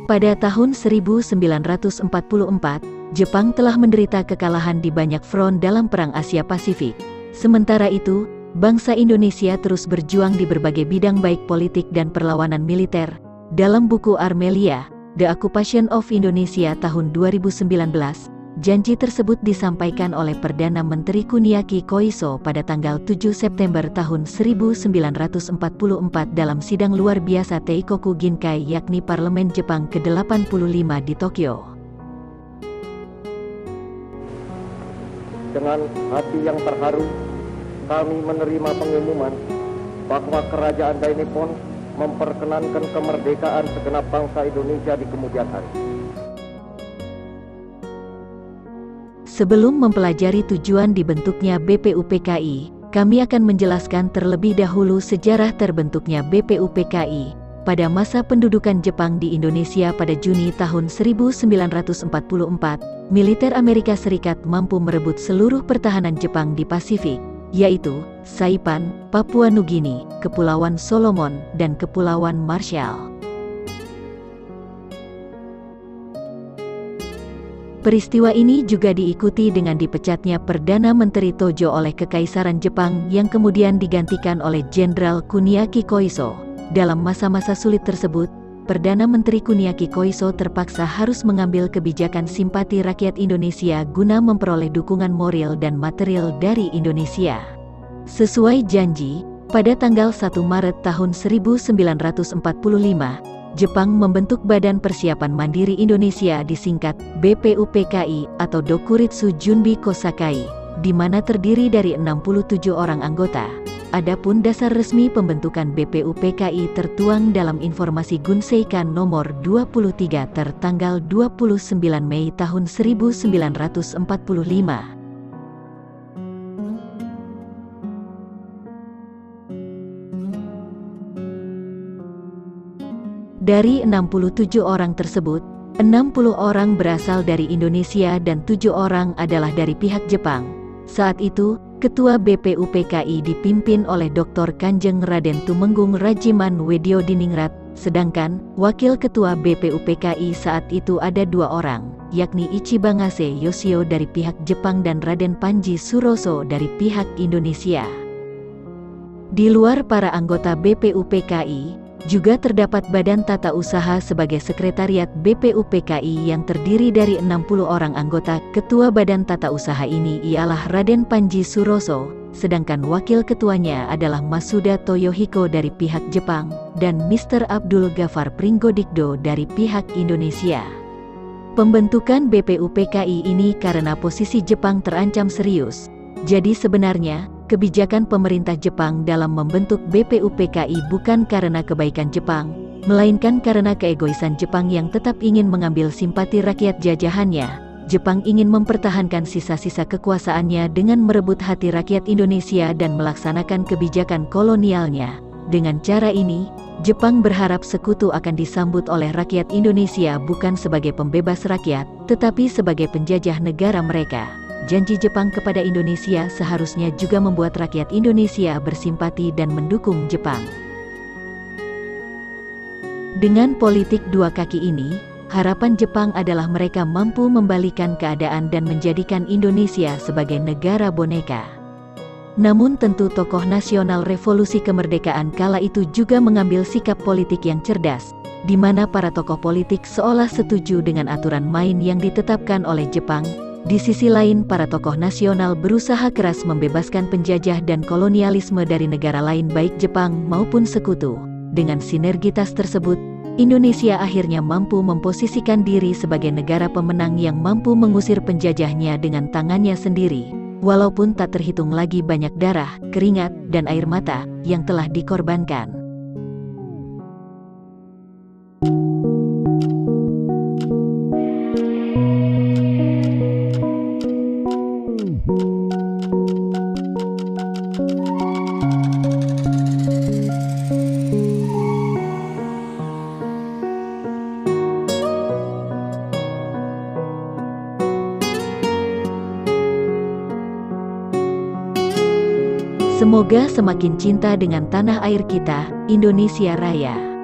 Pada tahun 1944, Jepang telah menderita kekalahan di banyak front dalam Perang Asia Pasifik. Sementara itu, bangsa Indonesia terus berjuang di berbagai bidang baik politik dan perlawanan militer. Dalam buku Armelia, The Occupation of Indonesia tahun 2019, janji tersebut disampaikan oleh Perdana Menteri Kuniaki Koiso pada tanggal 7 September tahun 1944 dalam sidang luar biasa Teikoku Ginkai yakni Parlemen Jepang ke-85 di Tokyo. Dengan hati yang terharu, kami menerima pengumuman bahwa Kerajaan Dainippon memperkenankan kemerdekaan segenap bangsa Indonesia di kemudian hari. Sebelum mempelajari tujuan dibentuknya BPUPKI, kami akan menjelaskan terlebih dahulu sejarah terbentuknya BPUPKI. Pada masa pendudukan Jepang di Indonesia pada Juni tahun 1944, militer Amerika Serikat mampu merebut seluruh pertahanan Jepang di Pasifik, yaitu Saipan, Papua Nugini, Kepulauan Solomon, dan Kepulauan Marshall. Peristiwa ini juga diikuti dengan dipecatnya Perdana Menteri Tojo oleh Kekaisaran Jepang yang kemudian digantikan oleh Jenderal Kuniaki Koiso. Dalam masa-masa sulit tersebut, Perdana Menteri Kuniaki Koiso terpaksa harus mengambil kebijakan simpati rakyat Indonesia guna memperoleh dukungan moral dan material dari Indonesia. Sesuai janji, pada tanggal 1 Maret tahun 1945, Jepang membentuk Badan Persiapan Mandiri Indonesia disingkat BPUPKI atau Dokuritsu Junbi Kosakai, di mana terdiri dari 67 orang anggota. Adapun dasar resmi pembentukan BPUPKI tertuang dalam Informasi Gunseikan nomor 23 tertanggal 29 Mei tahun 1945. Dari 67 orang tersebut, 60 orang berasal dari Indonesia dan 7 orang adalah dari pihak Jepang. Saat itu, Ketua BPUPKI dipimpin oleh Dr. Kanjeng Raden Tumenggung Rajiman Wedyodiningrat, sedangkan Wakil Ketua BPUPKI saat itu ada 2 orang, yakni Ichibangase Yoshio dari pihak Jepang dan Raden Panji Suroso dari pihak Indonesia. Di luar para anggota BPUPKI, juga terdapat Badan Tata Usaha sebagai sekretariat BPUPKI yang terdiri dari 60 orang anggota. Ketua Badan Tata Usaha ini ialah Raden Panji Suroso, sedangkan wakil ketuanya adalah Masuda Toyohiko dari pihak Jepang, dan Mr. Abdul Ghaffar Pringgodikdo dari pihak Indonesia. Pembentukan BPUPKI ini karena posisi Jepang terancam serius. Jadi sebenarnya, kebijakan pemerintah Jepang dalam membentuk BPUPKI bukan karena kebaikan Jepang, melainkan karena keegoisan Jepang yang tetap ingin mengambil simpati rakyat jajahannya. Jepang ingin mempertahankan sisa-sisa kekuasaannya dengan merebut hati rakyat Indonesia dan melaksanakan kebijakan kolonialnya. Dengan cara ini, Jepang berharap sekutu akan disambut oleh rakyat Indonesia bukan sebagai pembebas rakyat, tetapi sebagai penjajah negara mereka. Janji Jepang kepada Indonesia seharusnya juga membuat rakyat Indonesia bersimpati dan mendukung Jepang. Dengan politik dua kaki ini, harapan Jepang adalah mereka mampu membalikan keadaan dan menjadikan Indonesia sebagai negara boneka. Namun tentu tokoh nasional revolusi kemerdekaan kala itu juga mengambil sikap politik yang cerdas, di mana para tokoh politik seolah setuju dengan aturan main yang ditetapkan oleh Jepang. Di sisi lain, para tokoh nasional berusaha keras membebaskan penjajah dan kolonialisme dari negara lain baik Jepang maupun sekutu. Dengan sinergitas tersebut, Indonesia akhirnya mampu memposisikan diri sebagai negara pemenang yang mampu mengusir penjajahnya dengan tangannya sendiri. Walaupun tak terhitung lagi banyak darah, keringat, dan air mata yang telah dikorbankan. Semoga semakin cinta dengan tanah air kita, Indonesia Raya.